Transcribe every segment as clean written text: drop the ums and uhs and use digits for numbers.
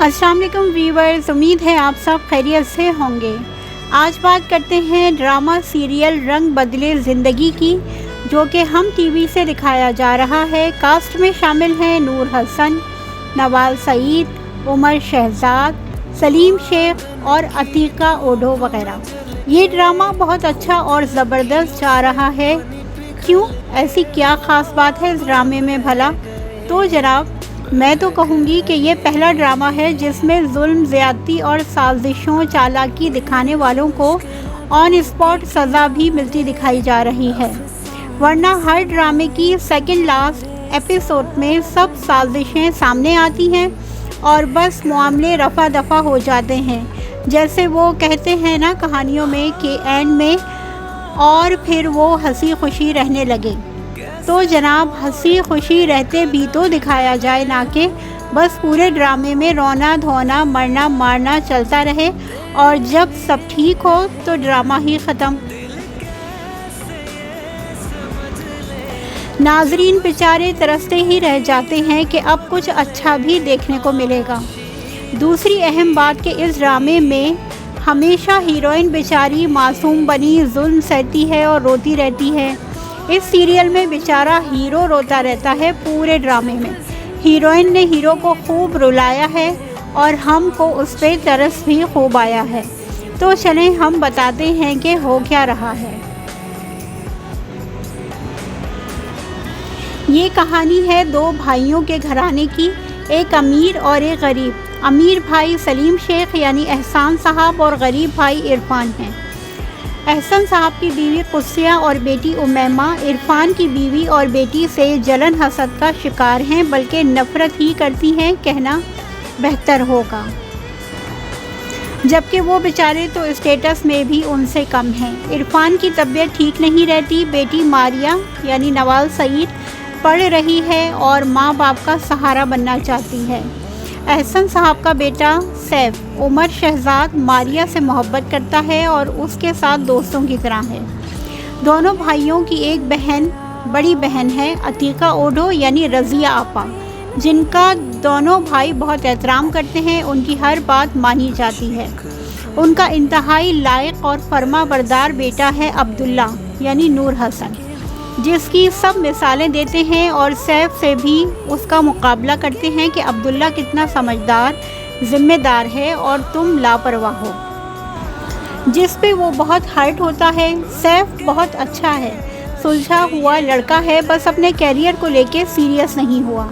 अस्सलाम वालेकुम व्यूअर्स, उम्मीद है आप सब खैरियत से होंगे। आज बात करते हैं ड्रामा सीरियल रंग बदले ज़िंदगी की, जो कि हम टीवी से दिखाया जा रहा है। कास्ट में शामिल हैं नूर हसन, नवाल सईद, उमर शहजाद, सलीम शेख और अतीका ओढो वगैरह। ये ड्रामा बहुत अच्छा और ज़बरदस्त जा रहा है। क्यों, ऐसी क्या ख़ास बात है इस ड्रामे में भला? तो जनाब, मैं तो कहूँगी कि ये पहला ड्रामा है जिसमें जुल्म, ज़्यादती और साजिशों, चालाकी दिखाने वालों को ऑन स्पॉट सज़ा भी मिलती दिखाई जा रही है। वरना हर ड्रामे की सेकंड लास्ट एपिसोड में सब साजिशें सामने आती हैं और बस मामले रफ़ा दफ़ा हो जाते हैं। जैसे वो कहते हैं ना कहानियों में कि एंड में और फिर वो हंसी खुशी रहने लगे। तो जनाब, हंसी खुशी रहते भी तो दिखाया जाए, ना कि बस पूरे ड्रामे में रोना धोना, मरना मारना चलता रहे और जब सब ठीक हो तो ड्रामा ही ख़त्म। नाजरीन बेचारे तरसते ही रह जाते हैं कि अब कुछ अच्छा भी देखने को मिलेगा। दूसरी अहम बात कि इस ड्रामे में हमेशा हीरोइन बेचारी मासूम बनी जुल्म सहती है और रोती रहती है। इस सीरियल में बेचारा हीरो रोता रहता है पूरे ड्रामे में। हीरोइन ने हीरो को खूब रुलाया है और हमको उस पर तरस भी खूब आया है। तो चलें हम बताते हैं कि हो क्या रहा है। ये कहानी है दो भाइयों के घराने की, एक अमीर और एक गरीब। अमीर भाई सलीम शेख यानी एहसान साहब और गरीब भाई इरफान हैं। एहसन साहब की बीवी कुस्सिया और बेटी उमैमा इरफान की बीवी और बेटी से जलन हसद का शिकार हैं, बल्कि नफ़रत ही करती हैं कहना बेहतर होगा। जबकि वो बेचारे तो स्टेटस में भी उनसे कम हैं। इरफान की तबीयत ठीक नहीं रहती। बेटी मारिया यानी नवाल सईद पढ़ रही है और माँ बाप का सहारा बनना चाहती है। एहसन साहब का बेटा सैफ उमर शहजाद मारिया से मोहब्बत करता है और उसके साथ दोस्तों की तरह है। दोनों भाइयों की एक बहन, बड़ी बहन है अतीका ओढो यानी रज़िया आपा, जिनका दोनों भाई बहुत एहतराम करते हैं। उनकी हर बात मानी जाती है। उनका इंतहाई लायक और फर्मा बरदार बेटा है अब्दुल्ला यानी नूर हसन, जिसकी सब मिसालें देते हैं और सैफ से भी उसका मुकाबला करते हैं कि अब्दुल्ला कितना समझदार, ज़िम्मेदार है और तुम लापरवाह हो, जिस पे वो बहुत हर्ट होता है। सैफ बहुत अच्छा है, सुलझा हुआ लड़का है, बस अपने कैरियर को लेके सीरियस नहीं हुआ।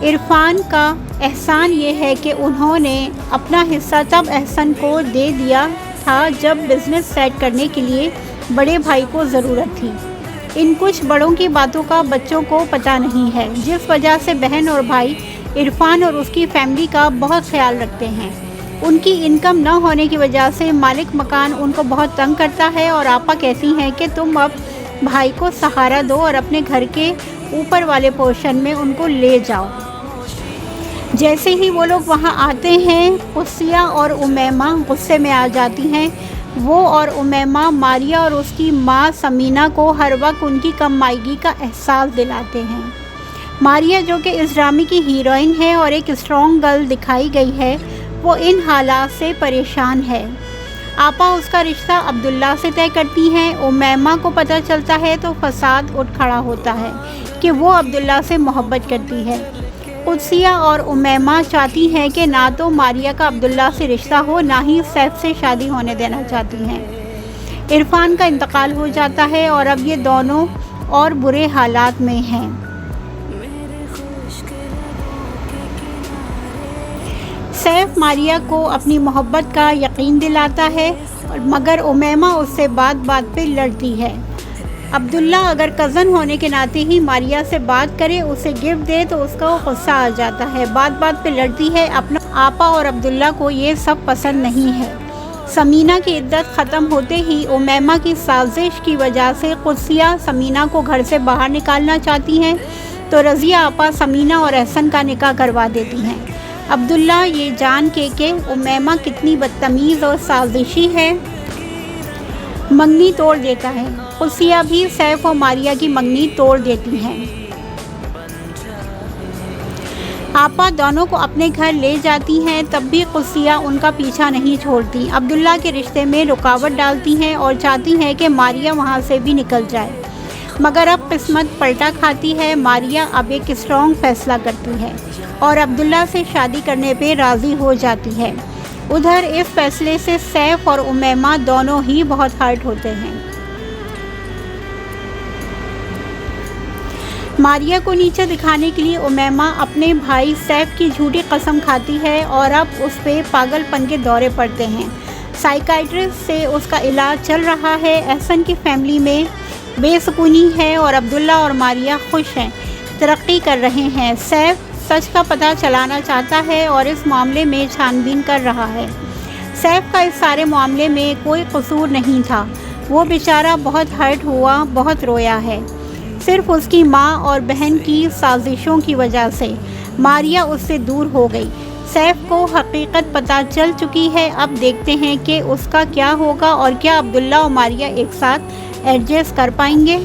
इरफान का एहसान ये है कि उन्होंने अपना हिस्सा तब एहसन को दे दिया था जब बिज़नेस सेट करने के लिए बड़े भाई को ज़रूरत थी। इन कुछ बड़ों की बातों का बच्चों को पता नहीं है, जिस वजह से बहन और भाई इरफान और उसकी फैमिली का बहुत ख्याल रखते हैं। उनकी इनकम न होने की वजह से मालिक मकान उनको बहुत तंग करता है और आपा कहती हैं कि तुम अब भाई को सहारा दो और अपने घर के ऊपर वाले पोर्शन में उनको ले जाओ। जैसे ही वो लोग वहाँ आते हैं, कुस्सिया और उमैमा गुस्से में आ जाती हैं। वो और उमैमा मारिया और उसकी माँ समीना को हर वक्त उनकी कमाईगी का एहसास दिलाते हैं। मारिया, जो कि इस ड्रामे की हीरोइन है और एक स्ट्रॉन्ग गर्ल दिखाई गई है, वो इन हालात से परेशान है। आपा उसका रिश्ता अब्दुल्ला से तय करती हैं। उमैमा को पता चलता है तो फसाद उठ खड़ा होता है कि वो अब्दुल्ला से मोहब्बत करती है। कुस्सिया और उमैमा चाहती हैं कि ना तो मारिया का अब्दुल्ला से रिश्ता हो, ना ही सैफ से शादी होने देना चाहती हैं। इरफान का इंतकाल हो जाता है और अब ये दोनों और बुरे हालात में हैं। सैफ मारिया को अपनी मोहब्बत का यकीन दिलाता है, मगर उमैमा उससे बात बात पे लड़ती है। अब्दुल्ला अगर कज़न होने के नाते ही मारिया से बात करे, उसे गिफ्ट दे, तो उसका गुस्सा आ जाता है, बात बात पे लड़ती है। अपना आपा और अब्दुल्ला को ये सब पसंद नहीं है। समीना की इद्दत ख़त्म होते ही उमैमा की साजिश की वजह से कुस्सिया समीना को घर से बाहर निकालना चाहती हैं, तो रज़िया आपा समीना और एहसन का निकाह करवा देती हैं। अब्दुल्ला ये जान के कि उमैमा कितनी बदतमीज़ और साजिशी है, मंगनी तोड़ देता है। कुस्सिया भी सैफ और मारिया की मंगनी तोड़ देती हैं। آپا دونوں کو اپنے گھر لے جاتی ہیں، تب بھی قدسیہ ان کا پیچھا نہیں چھوڑتی، عبداللہ کے رشتے میں رکاوٹ ڈالتی ہیں اور چاہتی ہیں کہ ماریہ وہاں سے بھی نکل جائے، مگر اب قسمت پلٹا کھاتی ہے۔ ماریہ اب ایک اسٹرانگ فیصلہ کرتی ہے اور عبداللہ سے شادی کرنے پہ راضی ہو جاتی ہے۔ ادھر اس فیصلے سے سیف اور امیمہ دونوں ہی بہت ہرٹ ہوتے ہیں۔ ماریہ کو نیچے دکھانے کے لیے امیمہ اپنے بھائی سیف کی جھوٹی قسم کھاتی ہے اور اب اس پہ پاگل پن کے دورے پڑتے ہیں۔ سائیکائٹرسٹ سے اس کا علاج چل رہا ہے۔ احسن کی فیملی میں بے سکونی ہے اور عبداللہ اور ماریہ خوش ہیں، ترقی کر رہے ہیں۔ سیف سچ کا پتہ چلانا چاہتا ہے اور اس معاملے میں چھان بین کر رہا ہے۔ سیف کا اس سارے معاملے میں کوئی قصور نہیں تھا، وہ بیچارہ بہت ہرٹ ہوا، بہت رویا ہے، صرف اس کی ماں اور بہن کی سازشوں کی وجہ سے۔ ماریہ اس سے دور ہو گئی۔ سیف کو حقیقت پتہ چل چکی ہے، اب دیکھتے ہیں کہ اس کا کیا ہوگا اور کیا عبداللہ اور ماریہ ایک ساتھ ایڈجسٹ کر پائیں گے۔